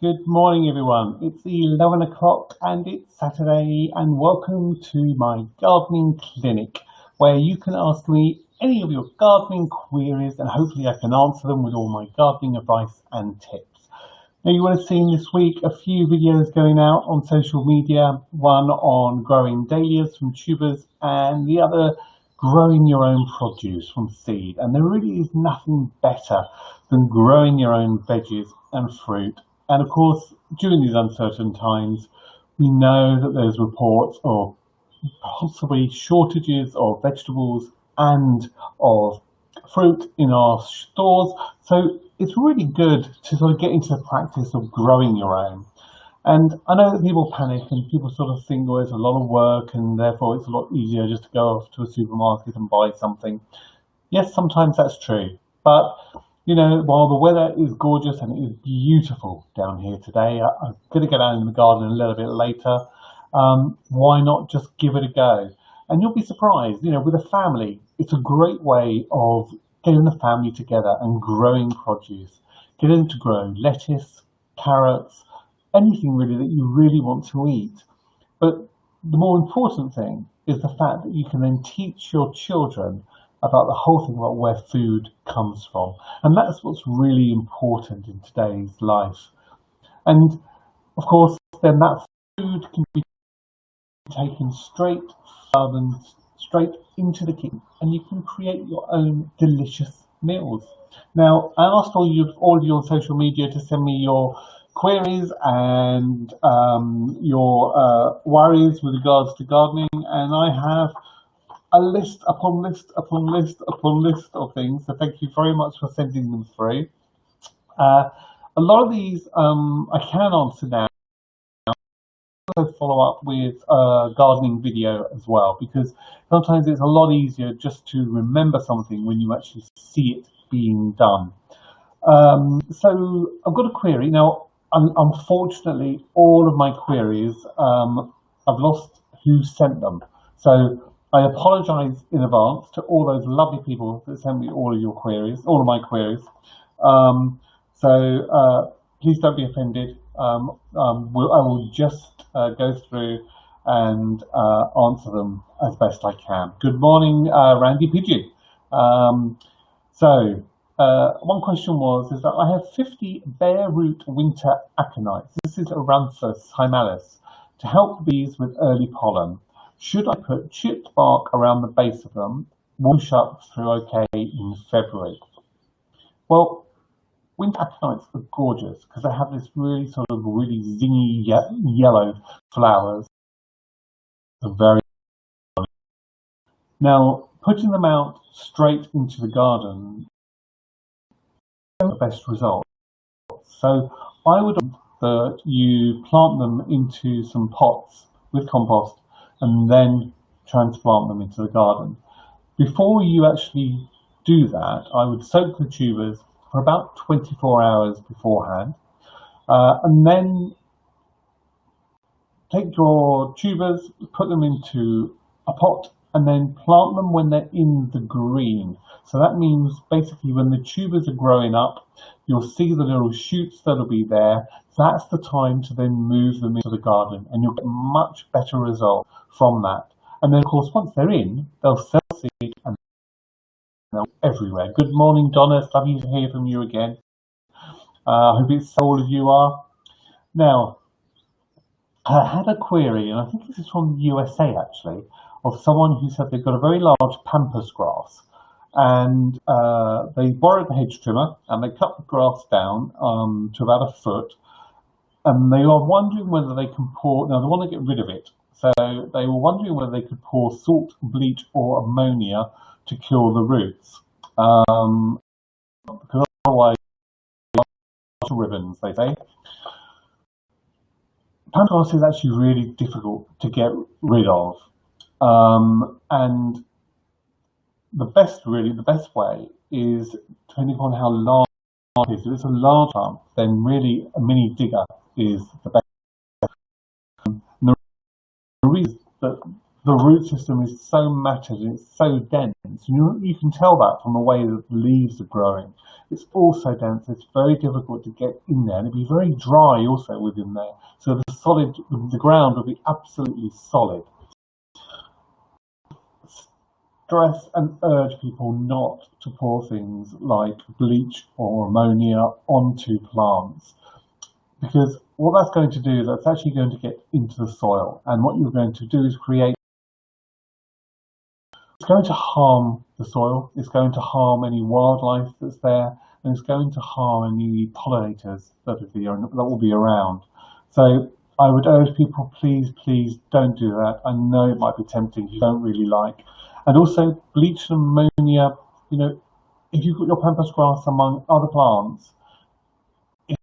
Good morning, everyone. It's 11 o'clock and it's Saturday, and welcome to my gardening clinic where you can ask me any of your gardening queries and hopefully I can answer them with all my gardening advice and tips. Now, you would have seen this week a few videos going out on social media, one on growing dahlias from tubers and the other growing your own produce from seed. And there really is nothing better than growing your own veggies and fruit. And of course, during these uncertain times, we know that there's reports of possibly shortages of vegetables and of fruit in our stores. So it's really good to sort of get into the practice of growing your own. And I know that people panic and people sort of think, well, it's a lot of work and therefore it's a lot easier just to go off to a supermarket and buy something. Yes, sometimes that's true. But you know, while the weather is gorgeous and it is beautiful down here today, I'm going to get out in the garden a little bit later. Why not just give it a go? And you'll be surprised, you know, with a family, it's a great way of getting the family together and growing produce. Getting to grow lettuce, carrots, anything really that you really want to eat. But the more important thing is the fact that you can then teach your children about the whole thing about where food comes from. And that's what's really important in today's life. And of course, then that food can be taken straight into the kitchen and you can create your own delicious meals. Now, I asked all of you on social media to send me your queries and your worries with regards to gardening, and I have a list upon list upon list upon list of things. So thank you very much for sending them through. A lot of these I can answer now. Also follow up with a gardening video as well, because sometimes it's a lot easier just to remember something when you actually see it being done. So I've got a query now. Unfortunately, all of my queries, I've lost who sent them. So I apologise in advance to all those lovely people that sent me all of your queries, all of my queries. Please don't be offended. I will just go through and answer them as best I can. Good morning, Randy Pigeon. One question is that I have 50 bare root winter aconites. This is Aranthus hymalis to help bees with early pollen. Should I put chipped bark around the base of them? Will shut through okay in February? Well, winter aconites are gorgeous because they have this really sort of really zingy yellow flowers. They're very now putting them out straight into the garden the best result. So I would that you plant them into some pots with compost and then transplant them into the garden. Before you actually do that, I would soak the tubers for about 24 hours beforehand, and then take your tubers, put them into a pot, and then plant them when they're in the green. So that means basically when the tubers are growing up, you'll see the little shoots that'll be there. That's the time to then move them into the garden, and you'll get much better result from that. And then, of course, once they're in, they'll self-seed and they're everywhere. Good morning, Donna. It's lovely to hear from you again. I hope it's all of you are. Now, I had a query, and I think this is from the USA actually, of someone who said they've got a very large pampas grass, and they borrowed the hedge trimmer and they cut the grass down to about a foot, and they are wondering whether they can pour, now they want to get rid of it, so they were wondering whether they could pour salt, bleach or ammonia to kill the roots, because otherwise ribbons, they say. Pampas grass is actually really difficult to get rid of, and the best way is, depending on how large it is. If it's a large plant, then really a mini digger is the best. And the reason that the root system is so matted and it's so dense. You can tell that from the way that the leaves are growing. It's also dense. It's very difficult to get in there, and it'd be very dry also within there. So the ground will be absolutely solid. Stress and urge people not to pour things like bleach or ammonia onto plants, because what that's going to do is that's actually going to get into the soil, and what you're going to do is it's going to harm the soil, it's going to harm any wildlife that's there, and it's going to harm any pollinators that will be around. So I would urge people, please don't do that. I know it might be tempting, you don't really like. And also bleach and ammonia, if you've got your pampas grass among other plants, if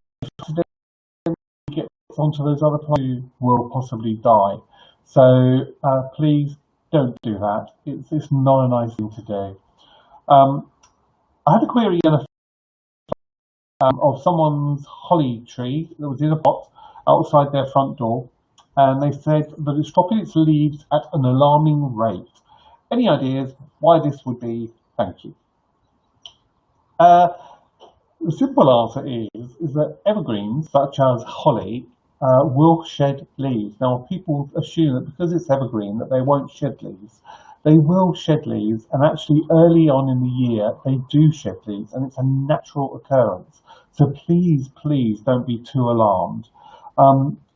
it gets onto those other plants, you will possibly die. So please don't do that. It's not a nice thing to do. I had a query of someone's holly tree that was in a pot outside their front door, and they said that it's dropping its leaves at an alarming rate. Any ideas why this would be? Thank you. The simple answer is that evergreens, such as holly, will shed leaves. Now, people assume that because it's evergreen that they won't shed leaves. They will shed leaves, and actually early on in the year they do shed leaves, and it's a natural occurrence. So please don't be too alarmed.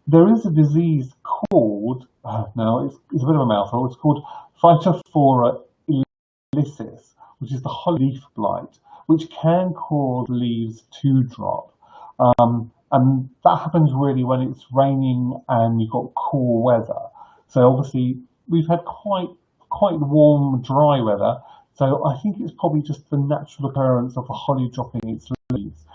There is a disease called, now it's a bit of a mouthful, it's called Phytophthora illicus, which is the holly leaf blight, which can cause leaves to drop. And that happens really when it's raining and you've got cool weather. So obviously we've had quite warm, dry weather. So I think it's probably just the natural occurrence of the holly dropping its leaves.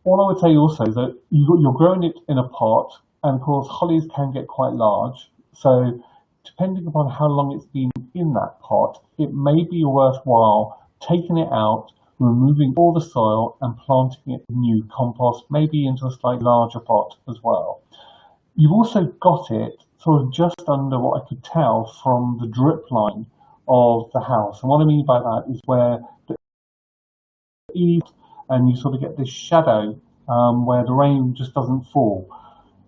All I would say also is that you're growing it in a pot, and of course hollies can get quite large. So depending upon how long it's been in that pot, it may be worthwhile taking it out, removing all the soil and planting it in new compost, maybe into a slightly larger pot as well. You've also got it sort of just under what I could tell from the drip line of the house. And what I mean by that is where the eaves and you sort of get this shadow where the rain just doesn't fall.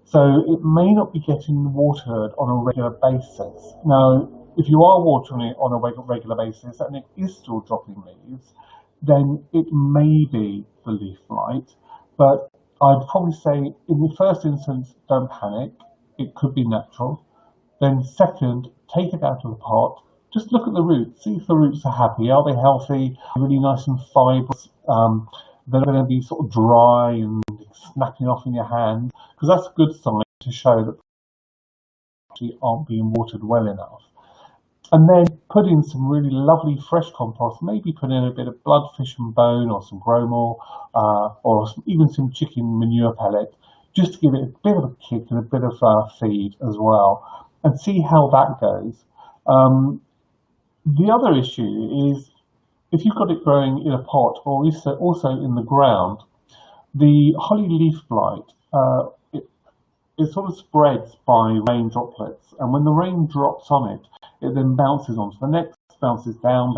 So it may not be getting watered on a regular basis. Now, if you are watering it on a regular basis and it is still dropping leaves, then it may be the leaf blight. But I'd probably say in the first instance, don't panic. It could be natural. Then second, take it out of the pot. Just look at the roots. See if the roots are happy. Are they healthy? Really nice and fibrous? They're going to be sort of dry and snapping off in your hand, because that's a good sign to show that they aren't being watered well enough. And then put in some really lovely fresh compost, maybe put in a bit of blood, fish and bone, or some gromor, or even some chicken manure pellet, just to give it a bit of a kick and a bit of feed as well, and see how that goes. The other issue is, if you've got it growing in a pot or also in the ground, the holly leaf blight, it sort of spreads by rain droplets, and when the rain drops on it, it then bounces onto the next, bounces down,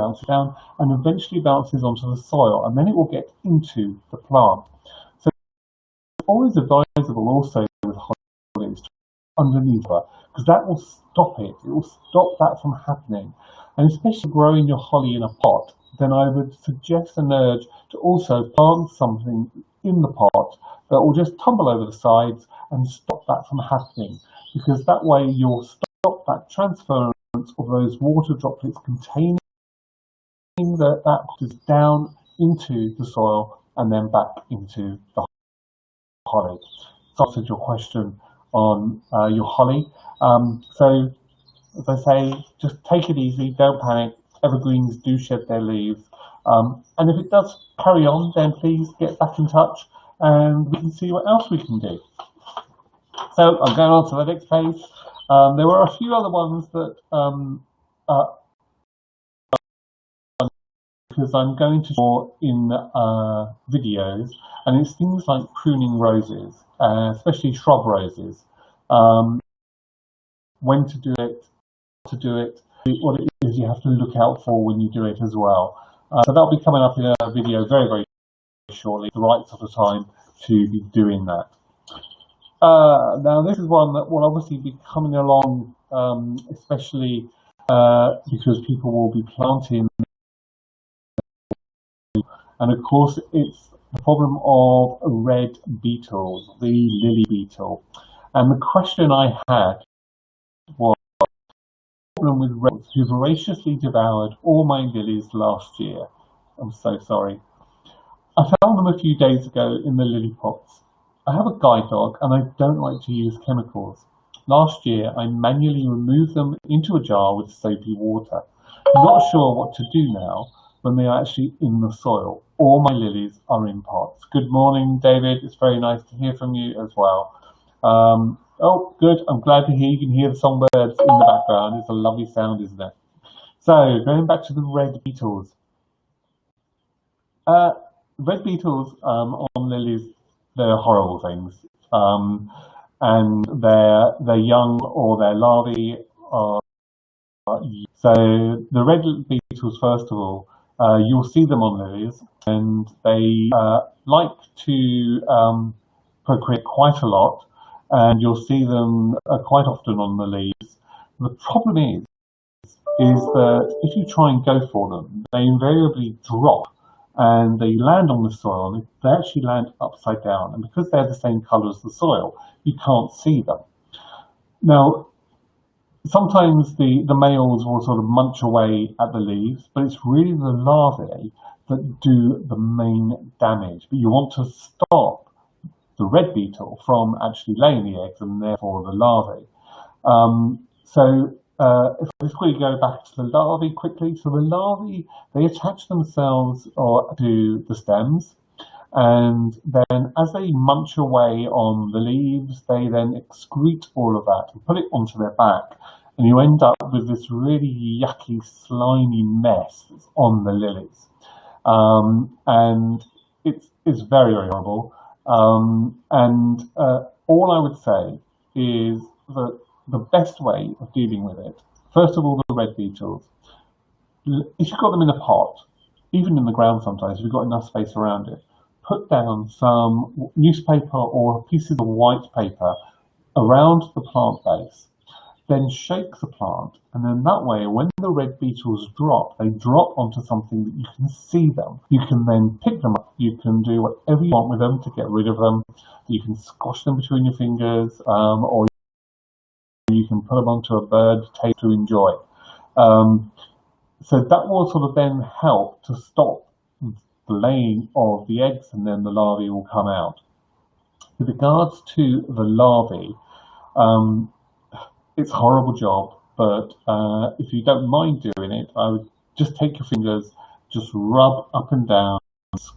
and eventually bounces onto the soil, and then it will get into the plant. So it's always advisable also with hollies to underneath her, because that will stop it. It will stop that from happening. And especially growing your holly in a pot, then I would suggest and urge to also plant something in the pot that will just tumble over the sides and stop that from happening, because that way you'll stop that transference of those water droplets containing that is down into the soil and then back into the holly. So I answered your question on your holly. So as I say, just take it easy, don't panic. Evergreens do shed their leaves. And if it does carry on, then please get back in touch and we can see what else we can do. So I'm going on to the next page. There were a few other ones that, because I'm going to show in videos, and it's things like pruning roses, especially shrub roses, when to do it, to do it, what it is you have to look out for when you do it as well. So that'll be coming up in a video very, very shortly, the right sort of time to be doing that. Now this is one that will obviously be coming along, especially because people will be planting, and of course it's the problem of red beetles, the lily beetle. And the question I had was the problem with red who voraciously devoured all my lilies last year. I'm so sorry. I found them a few days ago in the lily pots. I have a guide dog and I don't like to use chemicals. Last year I manually removed them into a jar with soapy water. I'm not sure what to do now when they are actually in the soil. All my lilies are in pots. Good morning, David. It's very nice to hear from you as well. Oh, good. I'm glad to hear you can hear the songbirds in the background. It's a lovely sound, isn't it? So, going back to the red beetles. Red beetles on lilies, they're horrible things. And they're young or their larvae are. So the red beetles, first of all, you'll see them on lilies, and they like to procreate quite a lot, and you'll see them quite often on the leaves. The problem is that if you try and go for them, they invariably drop and they land on the soil, and they actually land upside down. And because they're the same colour as the soil, you can't see them. Now, sometimes the males will sort of munch away at the leaves, but it's really the larvae that do the main damage. But you want to stop the red beetle from actually laying the eggs and therefore the larvae. If we go back to the larvae quickly, so the larvae, they attach themselves to the stems, and then as they munch away on the leaves, they then excrete all of that and put it onto their back, and you end up with this really yucky, slimy mess that's on the lilies. And it's very, very horrible. All I would say is that the best way of dealing with it, first of all, the red beetles, if you've got them in a pot, even in the ground sometimes, if you've got enough space around it, put down some newspaper or pieces of white paper around the plant base, then shake the plant, and then that way, when the red beetles drop, they drop onto something that you can see them. You can then pick them up. You can do whatever you want with them to get rid of them. You can squash them between your fingers, or you can put them onto a bird to enjoy. So that will sort of then help to stop the laying of the eggs, and then the larvae will come out. With regards to the larvae, it's a horrible job, but if you don't mind doing it, I would just take your fingers, just rub up and down. It's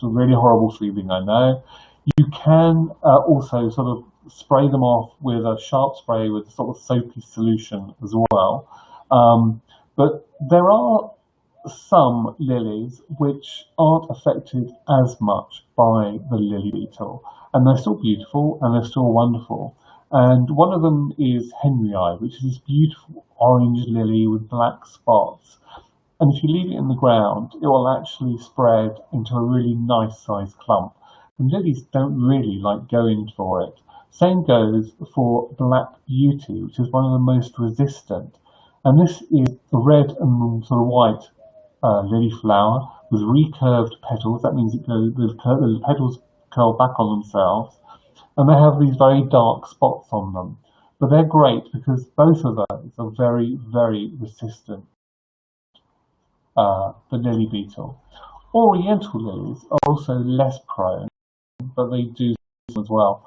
a really horrible feeling, I know. You can also sort of spray them off with a sharp spray with a sort of soapy solution as well. But there are some lilies which aren't affected as much by the lily beetle, and they're still beautiful and they're still wonderful. And one of them is Henryii, which is this beautiful orange lily with black spots. And if you leave it in the ground, it will actually spread into a really nice sized clump. And lilies don't really like going for it. Same goes for Black Beauty, which is one of the most resistant. And this is the red and sort of white lily flower with recurved petals. That means the petals curl back on themselves. And they have these very dark spots on them. But they're great because both of those are very, very resistant the lily beetle. Oriental lilies are also less prone, but they do as well.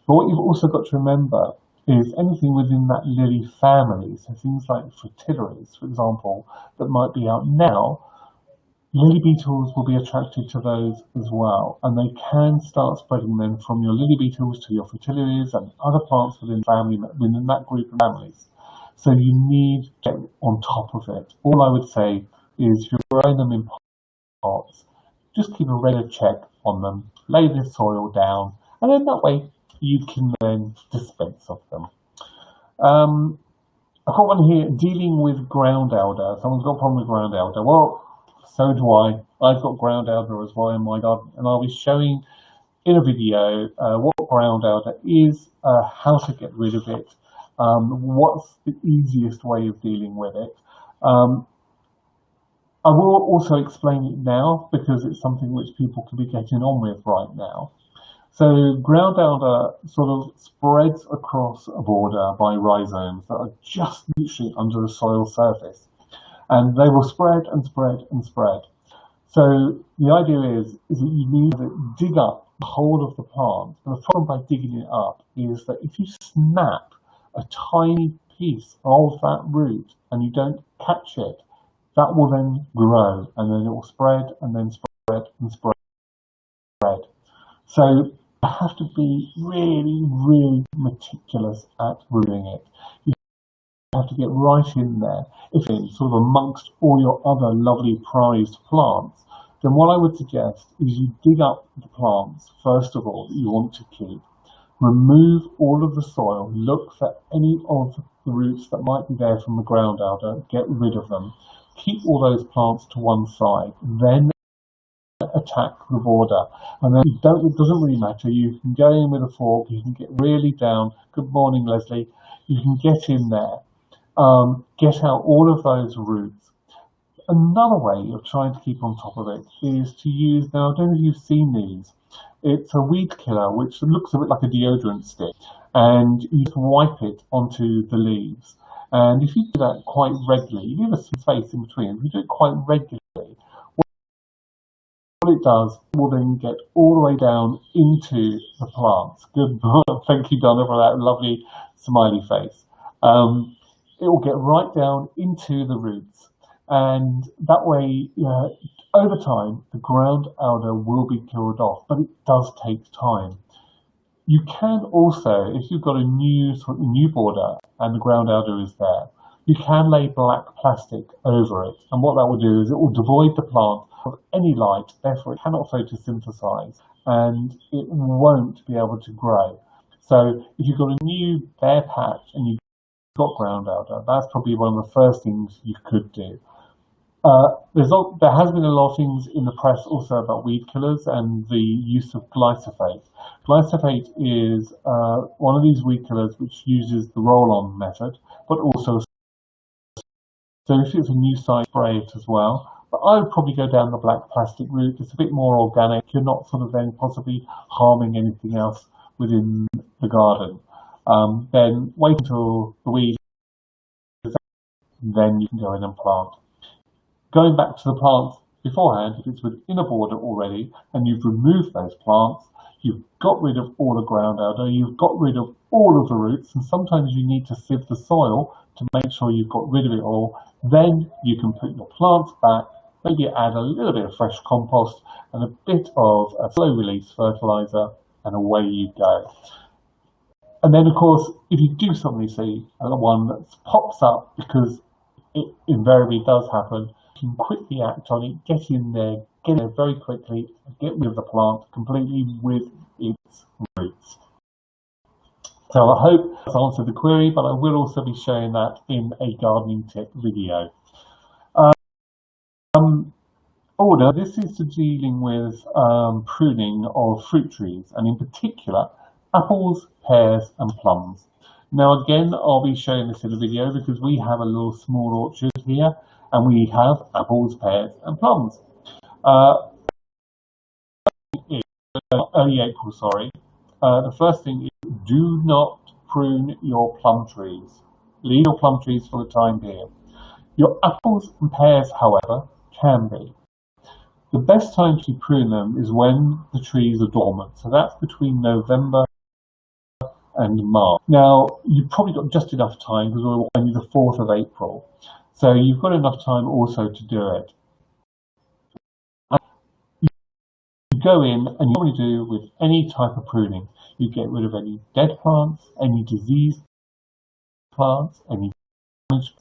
But what you've also got to remember is anything within that lily family, so things like fritillaries, for example, that might be out now, lily beetles will be attracted to those as well, and they can start spreading them from your lily beetles to your fritillaries and other plants within that group of families. So you need to get on top of it. All I would say is if you're growing them in pots, just keep a regular check on them, lay the soil down, and then that way you can then dispense of them. I've got one here dealing with ground elder. Someone's got a problem with ground elder. Well, so do I. I've got ground elder as well in my garden, and I'll be showing in a video what ground elder is, how to get rid of it, what's the easiest way of dealing with it. I will also explain it now because it's something which people could be getting on with right now. So ground elder sort of spreads across a border by rhizomes that are just literally under the soil surface. And they will spread and spread and spread. So the idea is that you need to dig up the whole of the plant. And the problem by digging it up is that if you snap a tiny piece of that root and you don't catch it, that will then grow and then it will spread and then spread and spread. So you have to be really, really meticulous at rooting it. You have to get right in there. If it's sort of amongst all your other lovely prized plants, then what I would suggest is you dig up the plants, first of all, that you want to keep. Remove all of the soil, look for any of the roots that might be there from the ground elder, get rid of them. Keep all those plants to one side, then attack the border. And then it doesn't really matter. You can go in with a fork, you can get really down. Good morning, Leslie. You can get in there, get out all of those roots. Another way of trying to keep on top of it is to use, now I don't know if you've seen these, it's a weed killer which looks a bit like a deodorant stick, and you just wipe it onto the leaves. And if you do that quite regularly, you leave a space in between, if you do it quite regularly, what it does will then get all the way down into the plants. Good, thank you, Donna, for that lovely smiley face. It will get right down into the roots. And that way, over time, the ground elder will be killed off, but it does take time. You can also, if you've got a new border and the ground elder is there, you can lay black plastic over it. And what that will do is it will devoid the plant of any light, therefore it cannot photosynthesize, and it won't be able to grow. So if you've got a new bare patch and you've got ground elder, that's probably one of the first things you could do. There has been a lot of things in the press also about weed killers and the use of glyphosate. Glyphosate is one of these weed killers which uses the roll-on method, but also, so if it's a new site, spray it as well. But I would probably go down the black plastic route. It's a bit more organic. You're not sort of then possibly harming anything else within the garden. Then wait until the weed is, then you can go in and plant. Going back to the plants beforehand, if it's within a border already and you've removed those plants, you've got rid of all the ground elder, you've got rid of all of the roots, and sometimes you need to sieve the soil to make sure you've got rid of it all. Then you can put your plants back, maybe add a little bit of fresh compost and a bit of a slow release fertilizer, and away you go. And then of course, if you do suddenly see one that pops up, because it invariably does happen, you can quickly act on it, get in there very quickly, get rid of the plant completely with its roots. So I hope that's answered the query, but I will also be showing that in a gardening tip video. Order, this is to dealing with pruning of fruit trees, and in particular, apples, pears and plums. Now again, I'll be showing this in a video because we have a little small orchard here, and we have apples, pears and plums. Early April, sorry. The first thing is, do not prune your plum trees. Leave your plum trees for the time being. Your apples and pears, however, can be. The best time to prune them is when the trees are dormant. So that's between November and March. Now, you've probably got just enough time because we're only the 4th of April. So you've got enough time also to do it. You go in and you normally do with any type of pruning. You get rid of any dead plants, any diseased plants, any damaged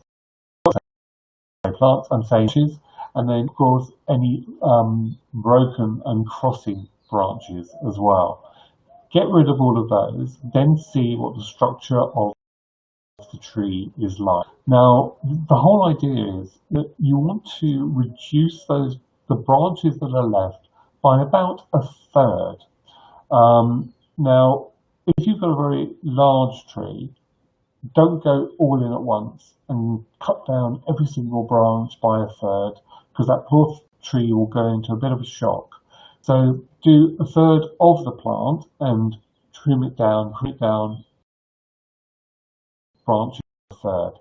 plants, I'm saying, and then of course any broken and crossing branches as well. Get rid of all of those, then see what the structure of the tree is like. Now, the whole idea is that you want to reduce the branches that are left by about a third. Now, if you've got a very large tree, don't go all in at once and cut down every single branch by a third, because that poor tree will go into a bit of a shock. So do a third of the plant and trim it down, branch a third.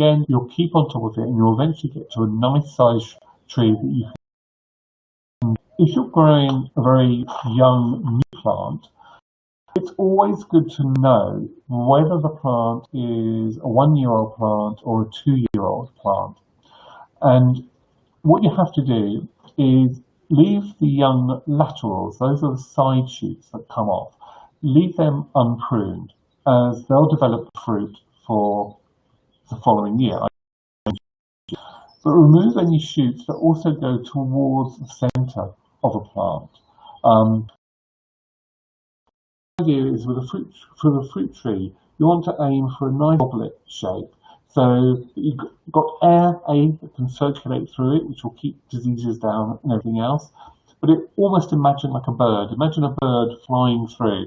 Again, you'll keep on top of it and you'll eventually get to a nice sized tree that you can. If you're growing a very young new plant, it's always good to know whether the plant is a 1-year-old plant or a 2-year-old plant. And what you have to do is leave the young laterals, those are the side shoots that come off, leave them unpruned, as they'll develop fruit for the following year. But remove any shoots that also go towards the centre of a plant. The idea is for the fruit tree, you want to aim for a nice goblet shape. So you've got air that can circulate through it, which will keep diseases down and everything else. But almost imagine like a bird. Imagine a bird flying through.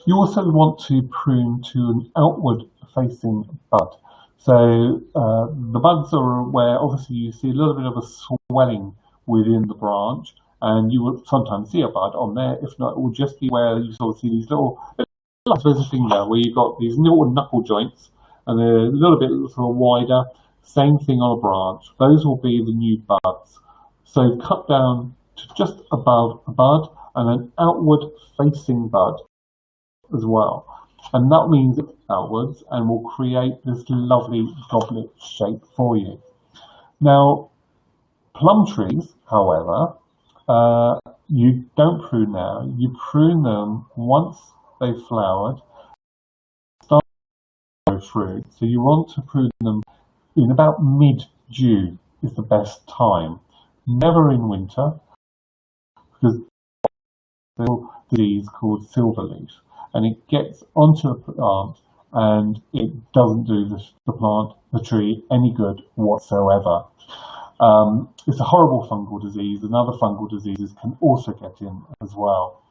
You also want to prune to an outward-facing bud. So the buds are where obviously you see a little bit of a swelling within the branch, and you will sometimes see a bud on there. If not, it will just be where you sort of see these little, like there's a finger where you've got these little knuckle joints, and they're a little bit sort of wider. Same thing on a branch. Those will be the new buds. So cut down to just above a bud and an outward-facing bud as well. And that means it's outwards and will create this lovely goblet shape for you. Now, plum trees, however, you don't prune now. You prune them once they've flowered, start to grow fruit. So you want to prune them in about mid-June is the best time. Never in winter, because there's a disease called silverleaf, and it gets onto the plant and it doesn't do the tree any good whatsoever. It's a horrible fungal disease, and other fungal diseases can also get in as well.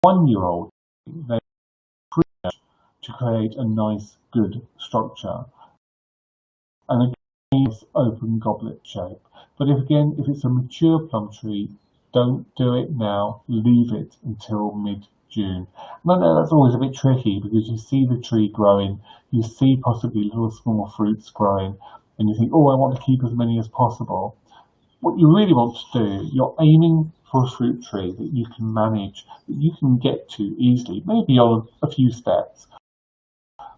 1-year-old, they prune to create a nice, good structure, and again, it's open goblet shape. But if it's a mature plum tree, don't do it now. Leave it until mid-June. And I know that's always a bit tricky because you see the tree growing, you see possibly little small fruits growing, and you think, oh, I want to keep as many as possible. What you really want to do, you're aiming for a fruit tree that you can manage, that you can get to easily, maybe on a few steps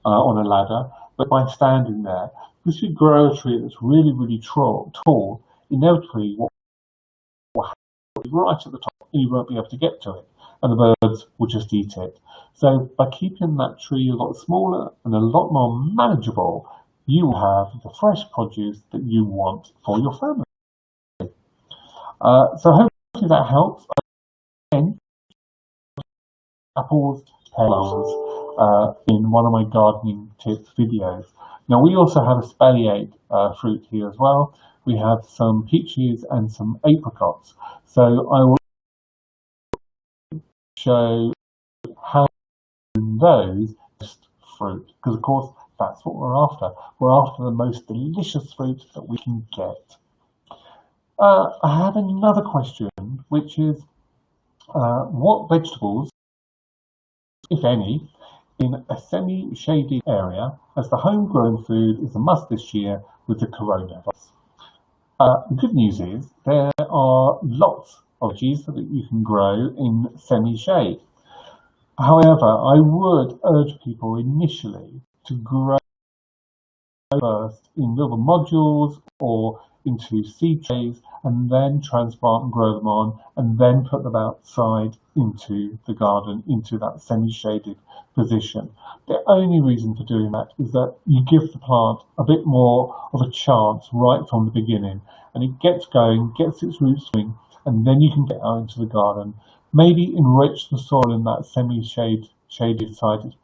on a ladder, but by standing there. Because if you grow a tree that's really, really tall, inevitably what will happen is right at the top and you won't be able to get to it, and the birds will just eat it. So by keeping that tree a lot smaller and a lot more manageable, you will have the fresh produce that you want for your family. So hopefully that helps. Again, apples, pears, in one of my gardening tips videos. Now we also have a spalliate fruit here as well. We have some peaches and some apricots. So I will show how those fruit, because of course that's what we're after. We're after the most delicious fruit that we can get. I have another question, which is what vegetables, if any, in a semi-shaded area, as the homegrown food is a must this year with the coronavirus? The good news is there are lots of veggies that you can grow in semi-shade. However, I would urge people initially to grow first in little modules or into seed trays, and then transplant and grow them on, and then put them outside into the garden, into that semi-shaded position. The only reason for doing that is that you give the plant a bit more of a chance right from the beginning, and it gets going, gets its roots going, and then you can get out into the garden. Maybe enrich the soil in that shaded side. It's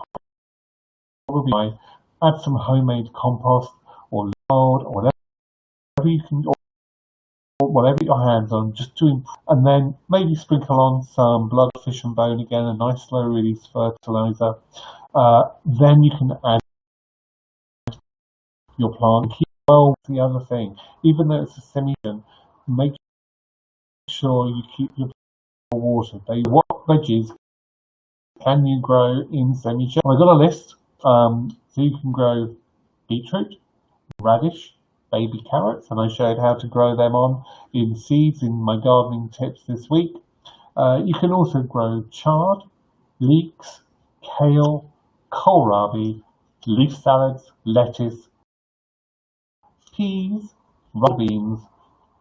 probably why. Add some homemade compost or lard or whatever you can, or whatever your hands on, just to improve. And then maybe sprinkle on some blood, fish and bone again, a nice slow release fertilizer. Then you can add your plant. Well, the other thing, even though it's a semi-season, make sure you keep your water. What veggies can you grow in semi-shade? I've got a list. So you can grow beetroot, radish, baby carrots, and I showed how to grow them on in seeds in my gardening tips this week. You can also grow chard, leeks, kale, kohlrabi, leaf salads, lettuce, peas, red beans,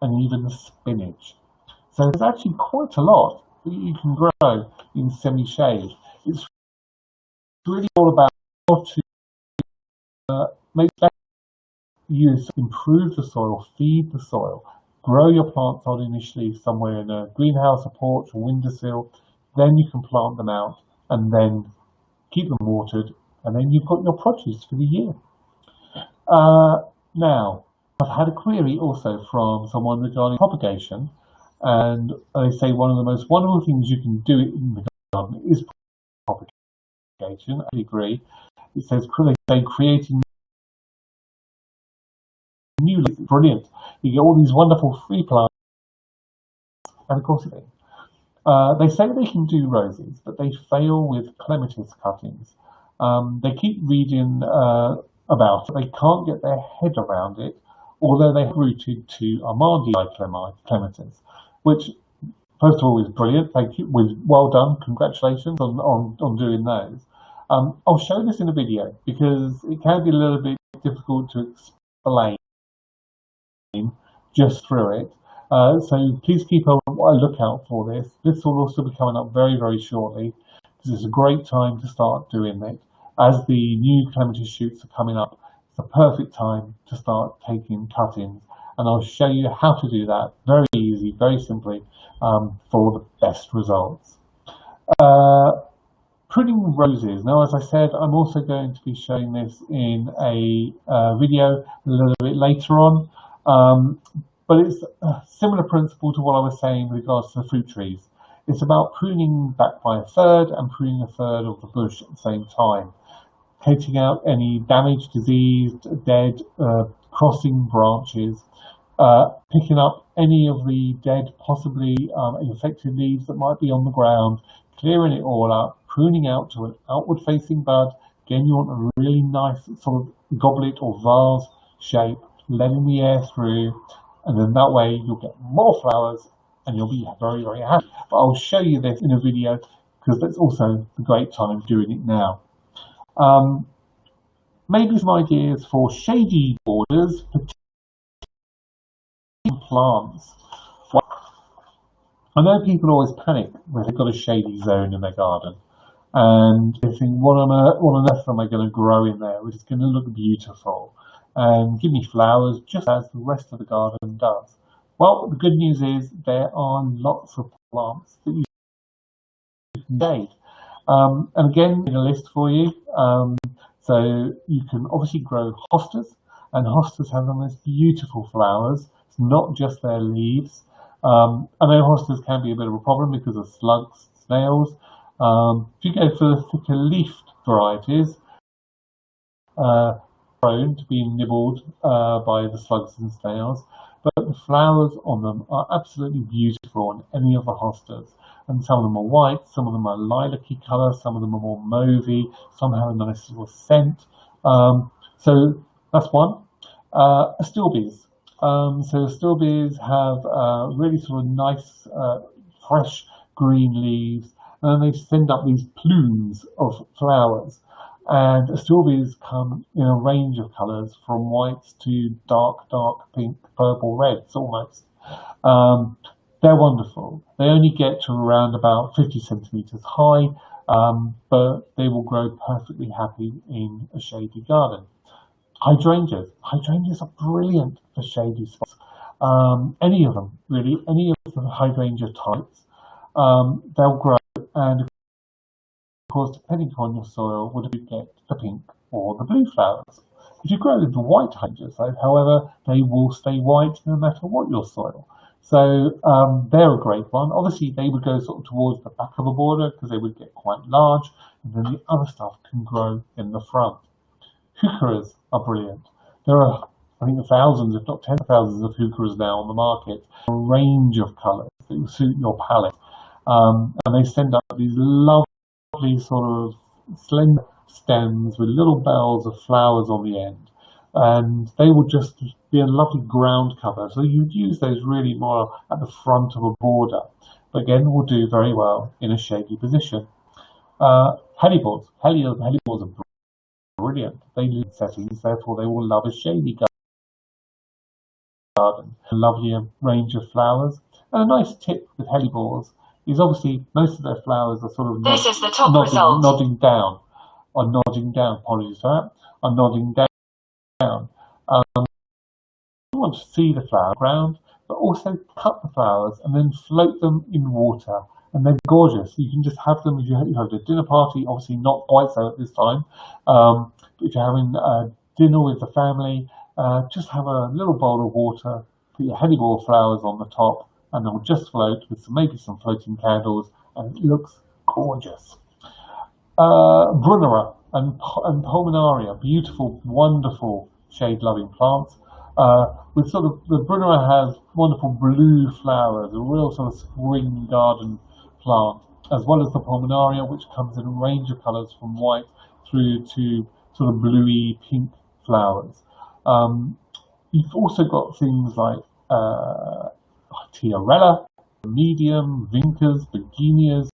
and even spinach. So there's actually quite a lot that you can grow in semi-shade. It's really all about how to make better use, improve the soil, feed the soil, grow your plants on initially somewhere in a greenhouse, a porch, a windowsill. Then you can plant them out and then keep them watered, and then you've got your produce for the year. Now, I've had a query also from someone regarding propagation, and they say one of the most wonderful things you can do in the garden is propagation. I agree. It says creating new leaves. Brilliant. You get all these wonderful free plants, and of course they say they can do roses, but they fail with clematis cuttings. They keep reading about it. They can't get their head around it, although they're rooted to Armandii clematis, which, first of all, is brilliant. Thank you. Well done. Congratulations on doing those. I'll show this in a video because it can be a little bit difficult to explain just through it. So please keep a lookout for this. This will also be coming up very, very shortly. This is a great time to start doing it. As the new clematis shoots are coming up, it's the perfect time to start taking cuttings. And I'll show you how to do that very easy, very simply, for the best results. Pruning roses. Now, as I said, I'm also going to be showing this in a video a little bit later on. But it's a similar principle to what I was saying with regards to the fruit trees. It's about pruning back by a third and pruning a third of the bush at the same time, taking out any damaged, diseased, dead, crossing branches, picking up any of the dead, possibly infected leaves that might be on the ground, clearing it all up, pruning out to an outward-facing bud. Again, you want a really nice sort of goblet or vase shape, letting the air through, and then that way you'll get more flowers and you'll be very, very happy. But I'll show you this in a video because that's also the great time doing it now. Maybe some ideas for shady borders, plants. I know people always panic when they've got a shady zone in their garden and they think, what on earth am I going to grow in there which is going to look beautiful and give me flowers just as the rest of the garden does? Well, the good news is there are lots of plants that you can shade. And again, in a list for you. So you can obviously grow hostas, and hostas have the most beautiful flowers. It's not just their leaves. I know hostas can be a bit of a problem because of slugs, snails. If you go for the thicker leafed varieties, prone to being nibbled by the slugs and snails, but the flowers on them are absolutely beautiful on any of the hostas. And some of them are white, some of them are lilac-y colour, some of them are more mauvey, some have a nice little scent. So that's one. Astilbes. So astilbes have really sort of nice, fresh green leaves, and then they send up these plumes of flowers. And astilbes come in a range of colours, from whites to dark pink, purple, reds almost. They're wonderful. They only get to around about 50 centimetres high, but they will grow perfectly happy in a shady garden. Hydrangeas. Hydrangeas are brilliant for shady spots. Any of them, really, any of the hydrangea types, they'll grow. And of course, depending on your soil, would you get the pink or the blue flowers. If you grow the white hydrangeas, however, they will stay white no matter what your soil. So they're a great one. Obviously, they would go sort of towards the back of a border because they would get quite large, and then the other stuff can grow in the front. Heucheras are brilliant. There are, I think, thousands, if not tens of thousands of heucheras now on the market, a range of colours that will suit your palette. And they send up these lovely sort of slender stems with little bells of flowers on the end. And they will just be a lovely ground cover. So you'd use those really more at the front of a border. But again, will do very well in a shady position. Hellebores. Hellebores are brilliant. They live in settings, therefore they will love a shady garden. A lovely range of flowers. And a nice tip with hellebores is obviously most of their flowers are sort of nodding down. Apologies for that. Are nodding down. You want to see the flower ground, but also cut the flowers and then float them in water. And they're gorgeous. You can just have them if you have a dinner party, obviously not quite so at this time. But if you're having dinner with the family, just have a little bowl of water, put your hellebore flowers on the top, and they'll just float with maybe some floating candles, and it looks gorgeous. Brunnera and Pulmonaria, beautiful, wonderful shade-loving plants. With sort of the Brunnera has wonderful blue flowers, a real sort of spring garden plant, as well as the Pulmonaria, which comes in a range of colours from white through to sort of bluey pink flowers. You've also got things like Tiarella, medium, vincas, begonias,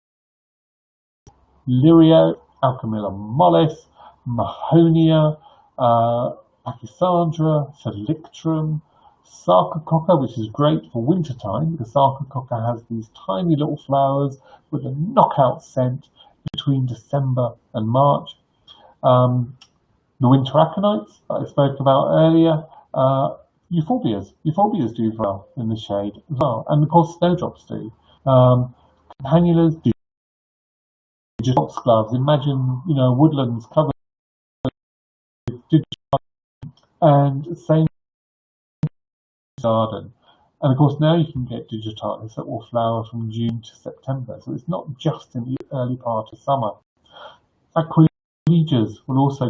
lirio, Alchemilla mollis, mahonia, pachysandra, salictrum, sarcococca, which is great for winter time because sarcococca has these tiny little flowers with a knockout scent between December and March. The winter aconites that I spoke about earlier, euphorbias. Euphorbias do well in the shade as well, and of course snowdrops do. Campanulas do. Foxgloves. Imagine, woodlands covered with digitalis, and same garden. And of course now you can get digitalis that will flower from June to September, so it's not just in the early part of summer. Aquilegias will also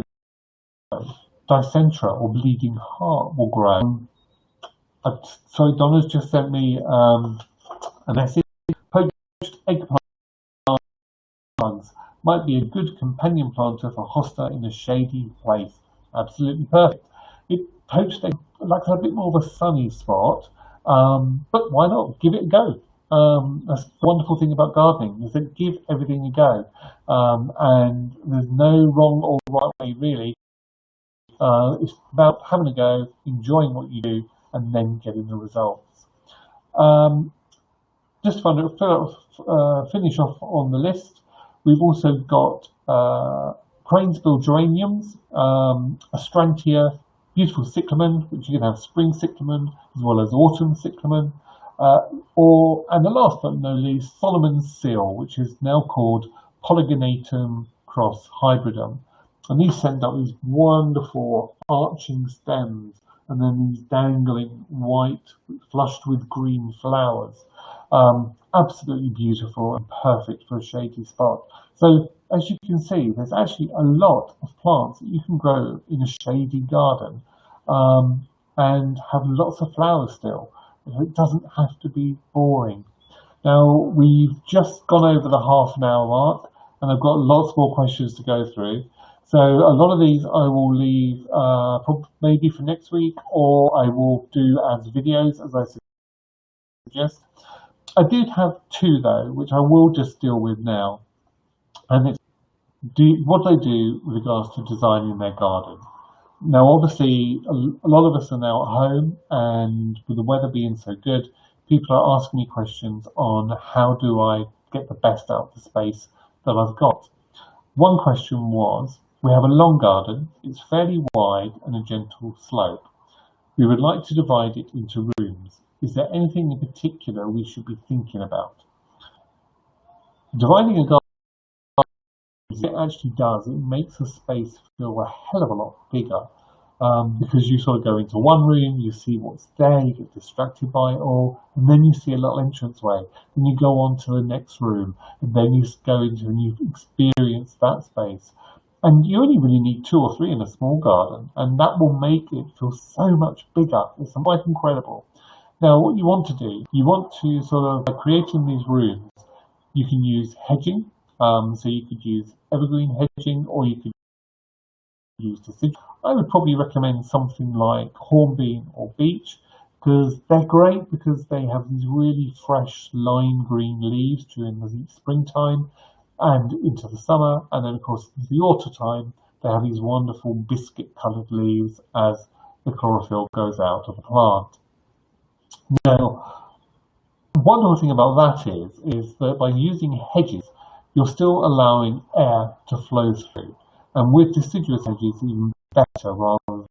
grow. Dicentra or bleeding heart will grow. Sorry, Donna's just sent me a message. Poached eggplant might be a good companion planter for hosta in a shady place. Absolutely perfect. Poached egg likes a bit more of a sunny spot, but why not? Give it a go. That's the wonderful thing about gardening, is that give everything a go. And there's no wrong or right way, really. It's about having a go, enjoying what you do, and then getting the results. Just to finish off on the list, we've also got cranesbill geraniums, Astrantia, beautiful cyclamen, which you can have spring cyclamen as well as autumn cyclamen, and the last but no least, Solomon's seal, which is now called Polygonatum cross hybridum. And these send up these wonderful arching stems and then these dangling white, flushed with green flowers. Absolutely beautiful and perfect for a shady spot. So as you can see, there's actually a lot of plants that you can grow in a shady garden and have lots of flowers still. It doesn't have to be boring. Now, we've just gone over the half an hour mark and I've got lots more questions to go through. So a lot of these I will leave maybe for next week, or I will do as videos as I suggest. I did have two though, which I will just deal with now. And it's what they do with regards to designing their garden. Now, obviously, a lot of us are now at home, and with the weather being so good, people are asking me questions on how do I get the best out of the space that I've got. One question was, we have a long garden, it's fairly wide and a gentle slope. We would like to divide it into rooms. Is there anything in particular we should be thinking about? Dividing a garden, it actually does, it makes a space feel a hell of a lot bigger. Because you sort of go into one room, you see what's there, you get distracted by it all, and then you see a little entranceway. Then you go on to the next room, and then you go into and you experience that space. And you only really need 2 or 3 in a small garden, and that will make it feel so much bigger. It's quite incredible. Now, what you want to do, you want to sort of, by creating these rooms, you can use hedging. So you could use evergreen hedging, or you could use deciduous. I would probably recommend something like hornbeam or beech, because they're great because they have these really fresh lime green leaves during the springtime and into the summer, and then of course into the autumn time they have these wonderful biscuit coloured leaves as the chlorophyll goes out of the plant. Now, one other thing about that is that by using hedges, you're still allowing air to flow through. And with deciduous hedges, even better rather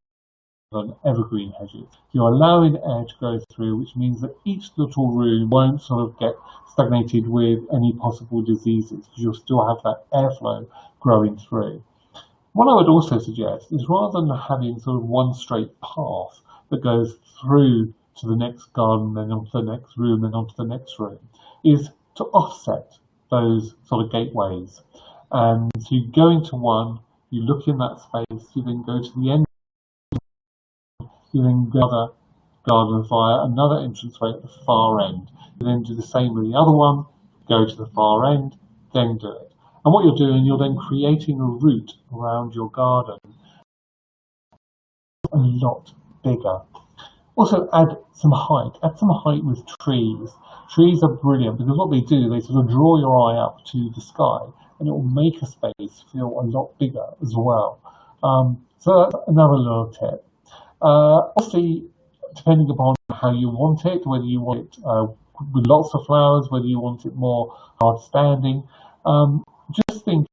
than evergreen hedges. You're allowing air to go through, which means that each little room won't sort of get stagnated with any possible diseases, because you'll still have that airflow growing through. What I would also suggest is, rather than having sort of one straight path that goes through to the next garden, then onto the next room, then onto the next room, is to offset those sort of gateways. And so you go into one, you look in that space, you then go to the end, you then go to another garden via another entranceway at the far end. You then do the same with the other one, go to the far end, then do it. And what you're doing, you're then creating a route around your garden a lot bigger. Also add some height with trees. Trees are brilliant because what they do, they sort of draw your eye up to the sky, and it will make a space feel a lot bigger as well. So that's another little tip. Obviously, depending upon how you want it, whether you want it with lots of flowers, whether you want it more hard standing, just think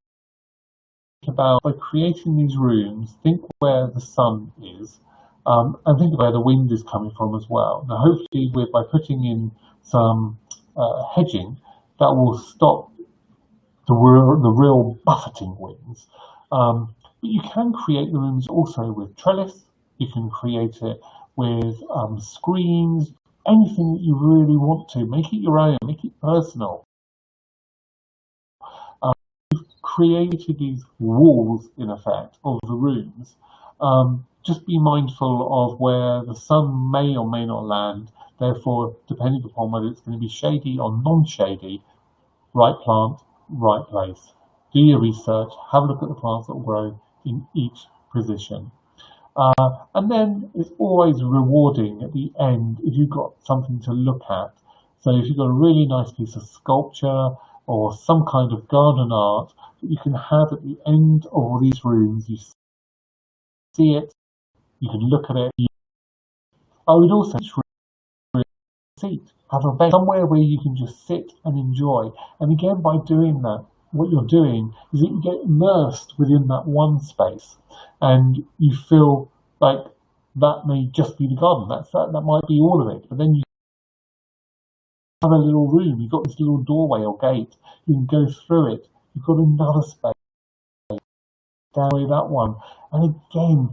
about, by creating these rooms, think where the sun is, and think where the wind is coming from as well. Now, hopefully, by putting in some hedging, that will stop the real buffeting winds. But you can create the rooms also with trellis. You can create it with screens, anything that you really want to. Make it your own, make it personal. You've created these walls, in effect, of the rooms. Just be mindful of where the sun may or may not land. Therefore, depending upon whether it's going to be shady or non-shady, right plant, right place. Do your research, have a look at the plants that will grow in each position. And then it's always rewarding at the end if you've got something to look at. So if you've got a really nice piece of sculpture or some kind of garden art that you can have at the end of all these rooms, you see it, you can look at it. I would also seat, have a bench somewhere where you can just sit and enjoy. And again, by doing that, what you're doing is that you get immersed within that one space, and you feel like that may just be the garden. That might be all of it. But then you have a little room. You've got this little doorway or gate. You can go through it. You've got another space down that one, and again,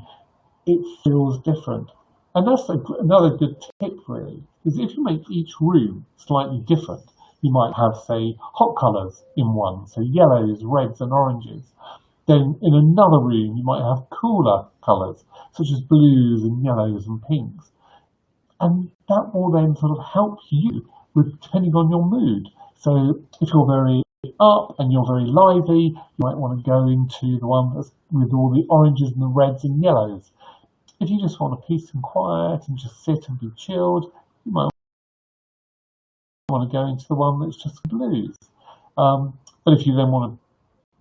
it feels different. And that's another good tip, really, is if you make each room slightly different. You might have, say, hot colours in one, so yellows, reds and oranges. Then in another room, you might have cooler colours, such as blues and yellows and pinks. And that will then sort of help you with, depending on your mood. So if you're very up and you're very lively, you might want to go into the one that's with all the oranges and the reds and yellows. If you just want a peace and quiet and just sit and be chilled, you might want to go into the one that's just blues. But if you then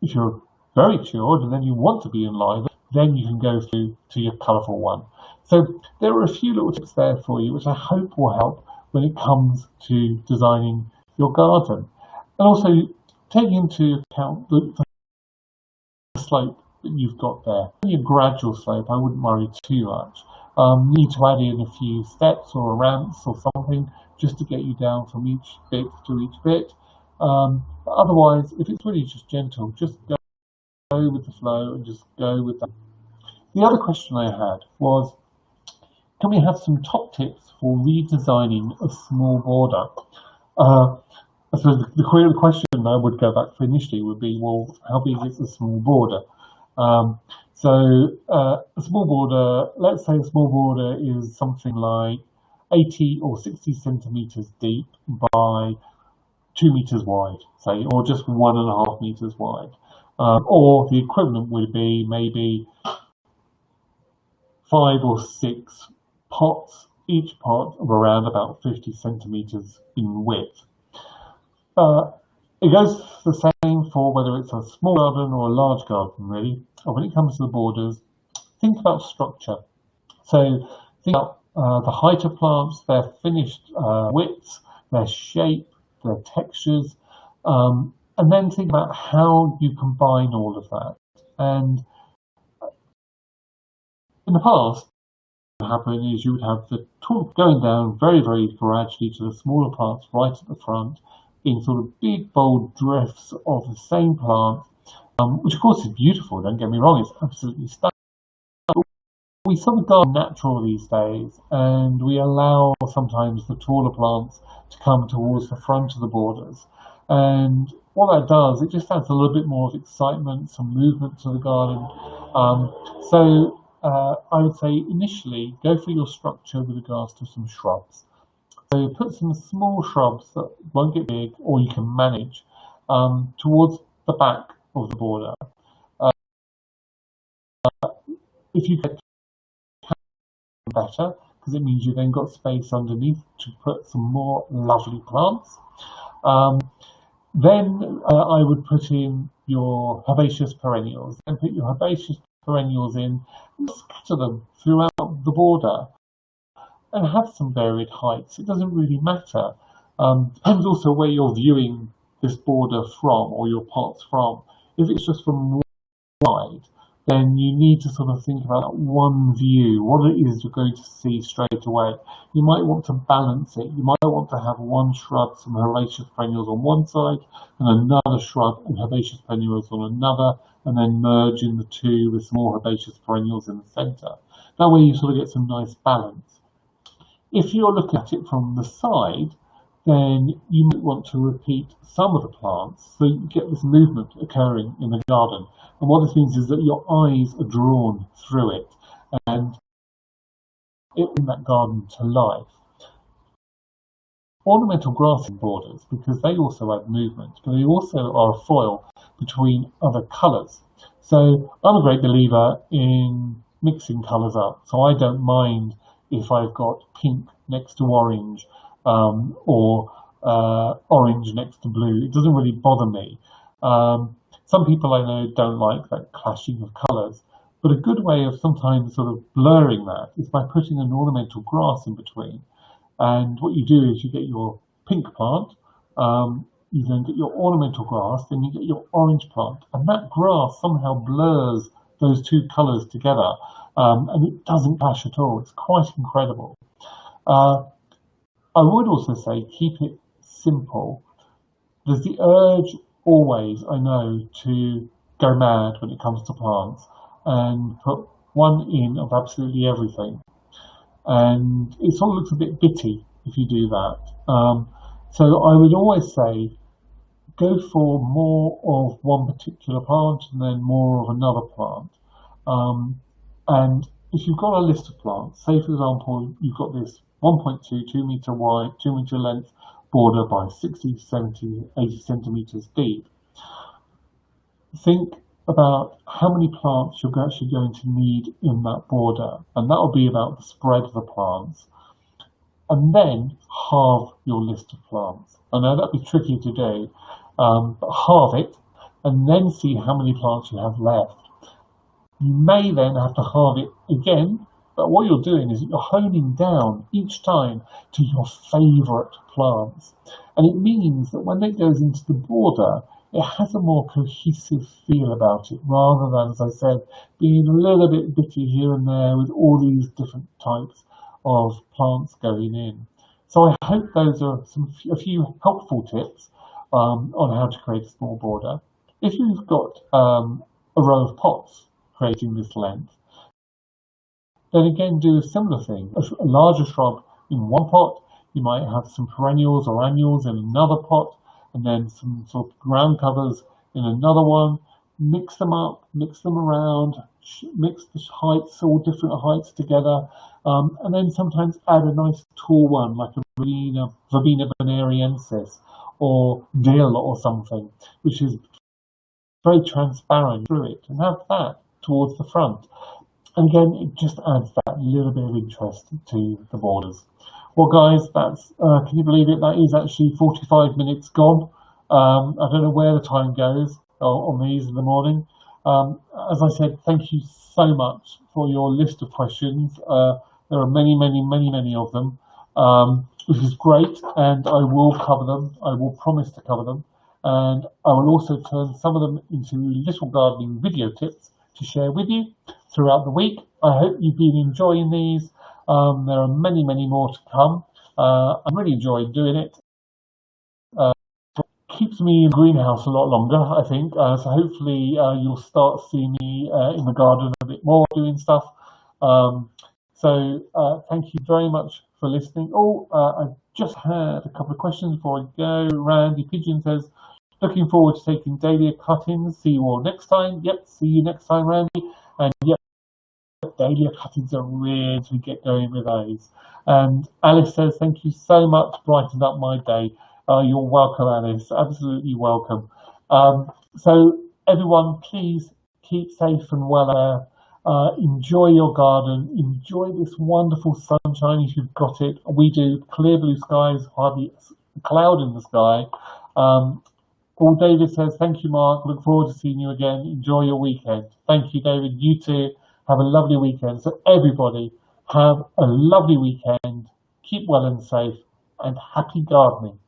if you're very chilled and then you want to be enlivened, then you can go through to your colourful one. So there are a few little tips there for you, which I hope will help when it comes to designing your garden. And also take into account the slope that you've got there. Only a gradual slope, I wouldn't worry too much. need to add in a few steps or ramps or something just to get you down from each bit to each bit. But otherwise, if it's really just gentle, just go with the flow and just go with that. The other question I had was, can we have some top tips for redesigning a small border? I suppose the question I would go back for initially would be, well, how big is a small border? A small border, let's say a small border is something like 80 or 60 centimeters deep by 2 meters wide, say, or just 1.5 meters wide. Or the equivalent would be maybe 5 or 6 pots, each pot of around about 50 centimeters in width. It goes the same for whether it's a small garden or a large garden, really. And when it comes to the borders, think about structure. So think about the height of plants, their finished widths, their shape, their textures, and then think about how you combine all of that. And in the past, what would happen is you would have the talk going down very, very gradually to the smaller plants right at the front in sort of big, bold drifts of the same plant, which of course is beautiful, don't get me wrong, it's absolutely stunning. We sort of go natural these days, and we allow sometimes the taller plants to come towards the front of the borders. And what that does, it just adds a little bit more of excitement, some movement to the garden. I would say initially go for your structure with regards to some shrubs. So put some small shrubs that won't get big or you can manage towards the back of the border. If you get better, because it means you've then got space underneath to put some more lovely plants. Then I would put in your herbaceous perennials. Then put your herbaceous perennials in and scatter them throughout the border and have some varied heights. It doesn't really matter. Depends also where you're viewing this border from or your pots from. If it's just from wide, then you need to sort of think about one view, what it is you're going to see straight away. You might want to balance it. You might want to have one shrub, some herbaceous perennials on one side, and another shrub and herbaceous perennials on another, and then merge in the two with some more herbaceous perennials in the centre. That way you sort of get some nice balance. If you're looking at it from the side, then you might want to repeat some of the plants so you get this movement occurring in the garden. And what this means is that your eyes are drawn through it and it brings that garden to life. Ornamental grassing borders, because they also add movement, but they also are a foil between other colours. So I'm a great believer in mixing colours up. So I don't mind if I've got pink next to orange or orange next to blue. It doesn't really bother me. Some people I know don't like that clashing of colours, but a good way of sometimes sort of blurring that is by putting an ornamental grass in between. And what you do is you get your pink plant, you then get your ornamental grass, then you get your orange plant, and that grass somehow blurs those two colours together, and it doesn't clash at all. It's quite incredible. I would also say keep it simple. There's the urge always, I know, to go mad when it comes to plants and put one in of absolutely everything. And it sort of looks a bit bitty if you do that. So I would always say go for more of one particular plant and then more of another plant. And if you've got a list of plants, say for example, you've got this 1.2, 2 meter wide, 2 meter length border by 60, 70, 80 centimeters deep. Think about how many plants you're actually going to need in that border, and that will be about the spread of the plants. And then halve your list of plants. I know that'd be tricky to do, but halve it and then see how many plants you have left. You may then have to halve it again, but what you're doing is you're honing down each time to your favourite plants. And it means that when it goes into the border, it has a more cohesive feel about it, rather than, as I said, being a little bit bitty here and there with all these different types of plants going in. So I hope those are a few helpful tips on how to create a small border. If you've got a row of pots creating this length, then again do a similar thing. A larger shrub in one pot, you might have some perennials or annuals in another pot, and then some sort of ground covers in another one. Mix them up, mix them around, mix the heights, all different heights together, and then sometimes add a nice tall one like a Verbena bonariensis or dill or something, which is very transparent through it, and have that towards the front. And again, it just adds that little bit of interest to the borders. Well, guys, that's can you believe it? That is actually 45 minutes gone. I don't know where the time goes on these in the morning. As I said, thank you so much for your list of questions. There are many, many, many, many of them, which is great, and I will cover them. I will promise to cover them. And I will also turn some of them into little gardening video tips to share with you throughout the week. I hope you've been enjoying these. There are many, many more to come. I'm really enjoying doing it. Keeps me in the greenhouse a lot longer, I think. So hopefully you'll start seeing me in the garden a bit more doing stuff. So thank you very much for listening. I just had a couple of questions before I go. Randy Pigeon says, looking forward to taking dahlia cuttings. See you all next time. Yep, see you next time, Randy. And yep, dahlia cuttings are really to get going with those. And Alice says, thank you so much, brightened up my day. You're welcome, Alice, absolutely welcome. So everyone, please keep safe and well. Enjoy your garden, enjoy this wonderful sunshine if you've got it. We do. Clear blue skies, hardly a cloud in the sky. Paul David says, thank you, Mark. Look forward to seeing you again. Enjoy your weekend. Thank you, David. You too. Have a lovely weekend. So everybody, have a lovely weekend. Keep well and safe, and happy gardening.